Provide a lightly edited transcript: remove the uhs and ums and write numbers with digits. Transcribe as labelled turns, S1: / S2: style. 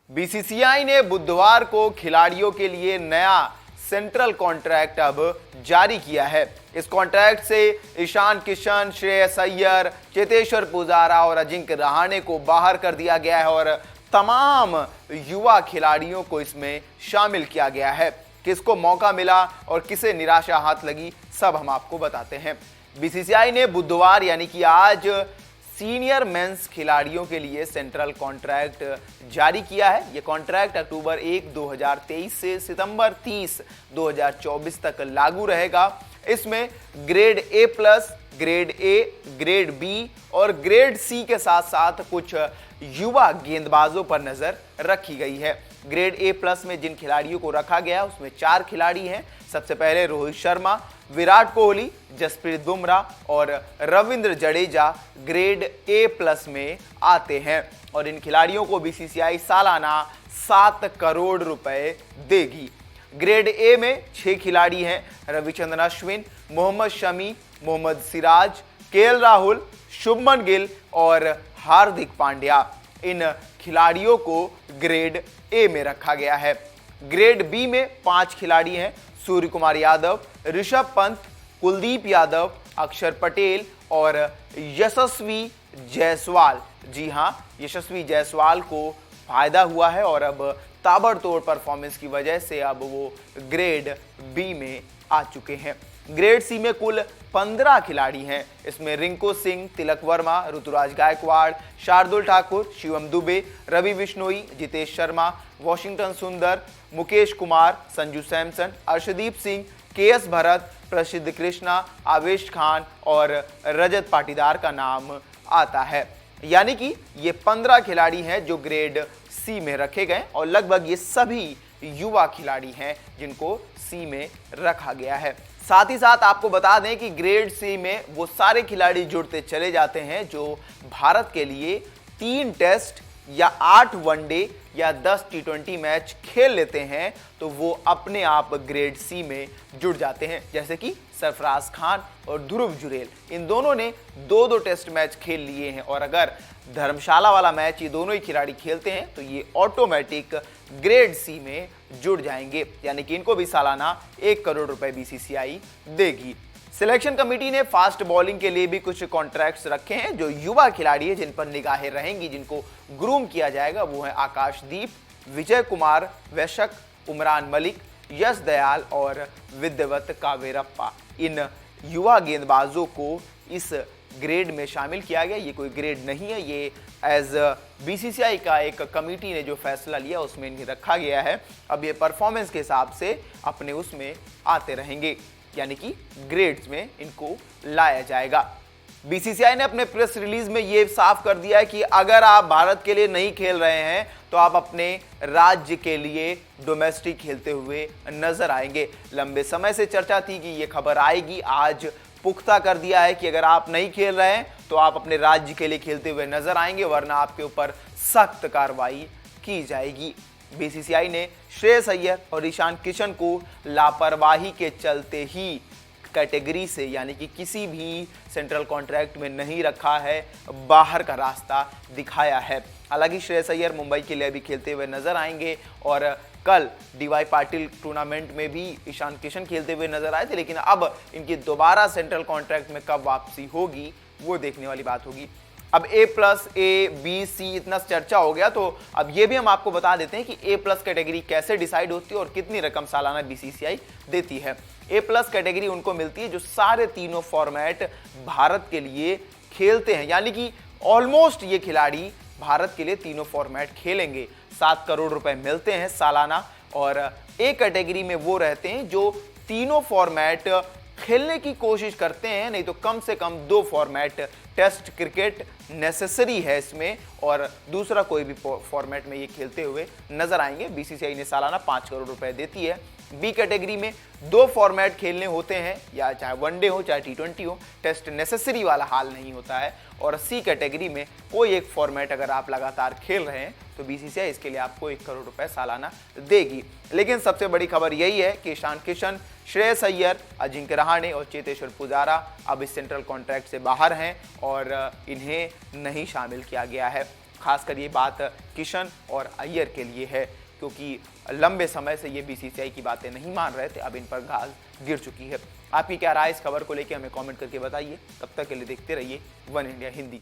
S1: BCCI ने बुधवार को खिलाड़ियों के लिए नया सेंट्रल कॉन्ट्रैक्ट अब जारी किया है। इस कॉन्ट्रैक्ट से ईशान किशन, श्रेयस अय्यर, चेतेश्वर पुजारा और अजिंक्य रहाणे को बाहर कर दिया गया है और तमाम युवा खिलाड़ियों को इसमें शामिल किया गया है। किसको मौका मिला और किसे निराशा हाथ लगी, सब हम आपको बताते हैं। बीसीसीआई ने बुधवार यानी कि आज सीनियर मेंस खिलाड़ियों के लिए सेंट्रल कॉन्ट्रैक्ट जारी किया है। यह कॉन्ट्रैक्ट अक्टूबर 1, 2023 से सितंबर 30, 2024 तक लागू रहेगा। इसमें grade A+, grade A, grade B और ग्रेड C के साथ साथ कुछ युवा गेंदबाजों पर नजर रखी गई है। ग्रेड A+ में जिन खिलाड़ियों को रखा गया उसमें 4 खिलाड़ी हैं। सबसे पहले रोहित शर्मा, विराट कोहली, जसप्रीत बुमराह और रविंद्र जडेजा ग्रेड A+ में आते हैं और इन खिलाड़ियों को बीसीसीआई सालाना 7 करोड़ रुपए देगी। ग्रेड A में 6 खिलाड़ी हैं, रविचंद्रन अश्विन, मोहम्मद शमी, मोहम्मद सिराज, केएल राहुल, शुभमन गिल और हार्दिक पांड्या। इन खिलाड़ियों को ग्रेड A में रखा गया है। ग्रेड B में 5 खिलाड़ी हैं, सूर्य कुमार यादव, ऋषभ पंत, कुलदीप यादव, अक्षर पटेल और यशस्वी जायसवाल। जी हां, यशस्वी जायसवाल को फायदा हुआ है और अब ताबड़तोड़ परफॉर्मेंस की वजह से अब वो ग्रेड B में आ चुके हैं। ग्रेड C में कुल 15 खिलाड़ी हैं। इसमें रिंकू सिंह, तिलक वर्मा, ऋतुराज गायकवाड़, शार्दुल ठाकुर, शिवम दुबे, रवि बिश्नोई, जितेश शर्मा, वॉशिंगटन सुंदर, मुकेश कुमार, संजू सैमसन, अर्शदीप सिंह, KS भरत, प्रसिद्ध कृष्णा, आवेश खान और रजत पाटीदार का नाम आता है। यानी कि ये 15 खिलाड़ी हैं जो ग्रेड C में रखे गए और लगभग ये सभी युवा खिलाड़ी हैं जिनको C में रखा गया है। साथ ही साथ आपको बता दें कि ग्रेड C में वो सारे खिलाड़ी जुड़ते चले जाते हैं जो भारत के लिए 3 टेस्ट या 8 वनडे या 10 T20 मैच खेल लेते हैं, तो वो अपने आप ग्रेड C में जुड़ जाते हैं। जैसे कि सरफराज खान और ध्रुव जुरेल, इन दोनों ने 2-2 टेस्ट मैच खेल लिए हैं और अगर धर्मशाला वाला मैच ये दोनों ही खिलाड़ी खेलते हैं तो ये ऑटोमेटिक ग्रेड C में जुड़ जाएंगे। यानी कि इनको भी सालाना 1 करोड़ रुपए बीसीसीआई देगी। सिलेक्शन कमेटी ने फास्ट बॉलिंग के लिए भी कुछ कॉन्ट्रैक्ट्स रखे हैं। जो युवा खिलाड़ी है जिन पर निगाहें रहेंगी, जिनको ग्रूम किया जाएगा, वो है आकाशदीप, विजय कुमार वैशक, उमरान मलिक, यश दयाल और विद्यावत कावेरप्पा। इन युवा गेंदबाजों को इस ग्रेड में शामिल किया गया। ये कोई ग्रेड नहीं है, ये एज बीसीसीआई का एक कमेटी ने जो फैसला लिया उसमें इन्हें रखा गया है। अब ये परफॉर्मेंस के हिसाब से अपने उसमें आते रहेंगे, यानी कि ग्रेड्स में इनको लाया जाएगा। बीसीसीआई ने अपने प्रेस रिलीज में ये साफ कर दिया है कि अगर आप भारत के लिए नहीं खेल रहे हैं तो आप अपने राज्य के लिए डोमेस्टिक खेलते हुए नजर आएंगे। लंबे समय से चर्चा थी कि ये खबर आएगी, आज पुख्ता कर दिया है कि अगर आप नहीं खेल रहे हैं तो आप अपने राज्य के लिए खेलते हुए नजर आएंगे, वरना आपके ऊपर सख्त कार्रवाई की जाएगी। बीसीसीआई ने श्रेयस अय्यर और ईशान किशन को लापरवाही के चलते ही कैटेगरी से, यानी कि किसी भी सेंट्रल कॉन्ट्रैक्ट में नहीं रखा है, बाहर का रास्ता दिखाया है। हालांकि श्रेयस अय्यर मुंबई के लिए भी खेलते हुए नजर आएंगे और कल DY पाटिल टूर्नामेंट में भी ईशान किशन खेलते हुए नजर आए थे, लेकिन अब इनकी दोबारा सेंट्रल कॉन्ट्रैक्ट में कब वापसी होगी वो देखने वाली बात होगी। अब A+, A, B, C इतना चर्चा हो गया, तो अब ये भी हम आपको बता देते हैं कि A+ कैटेगरी कैसे डिसाइड होती है और कितनी रकम सालाना बीसीसीआई देती है। A+ कैटेगरी उनको मिलती है जो सारे तीनों फॉर्मेट भारत के लिए खेलते हैं, यानी कि ऑलमोस्ट ये खिलाड़ी भारत के लिए तीनों फॉर्मेट खेलेंगे। 7 करोड़ रुपए मिलते हैं सालाना। और A कैटेगरी में वो रहते हैं जो तीनों फॉर्मेट खेलने की कोशिश करते हैं, नहीं तो कम से कम 2 फॉर्मेट टेस्ट क्रिकेट नेसेसरी है इसमें, और दूसरा कोई भी फॉर्मेट में ये खेलते हुए नजर आएंगे। बीसीसीआई ने सालाना 5 करोड़ रुपए देती है। B कैटेगरी में 2 फॉर्मेट खेलने होते हैं, या चाहे वनडे हो चाहे T20 हो, टेस्ट नेसेसरी वाला हाल नहीं होता है। और C कैटेगरी में कोई एक फॉर्मेट अगर आप लगातार खेल रहे हैं तो बीसीसीआई इसके लिए आपको 1 करोड़ रुपए सालाना देगी। लेकिन सबसे बड़ी खबर यही है कि ईशान किशन, श्रेयस अय्यर, अजिंक्य रहाणे और चेतेश्वर पुजारा अब इस सेंट्रल कॉन्ट्रैक्ट से बाहर हैं और इन्हें नहीं शामिल किया गया है। खासकर ये बात किशन और अय्यर के लिए है, क्योंकि लंबे समय से ये बीसीसीआई की बातें नहीं मान रहे थे, अब इन पर घास गिर चुकी है। आपकी क्या राय इस खबर को लेकर हमें कमेंट करके बताइए। तब तक के लिए देखते रहिए वन इंडिया हिंदी।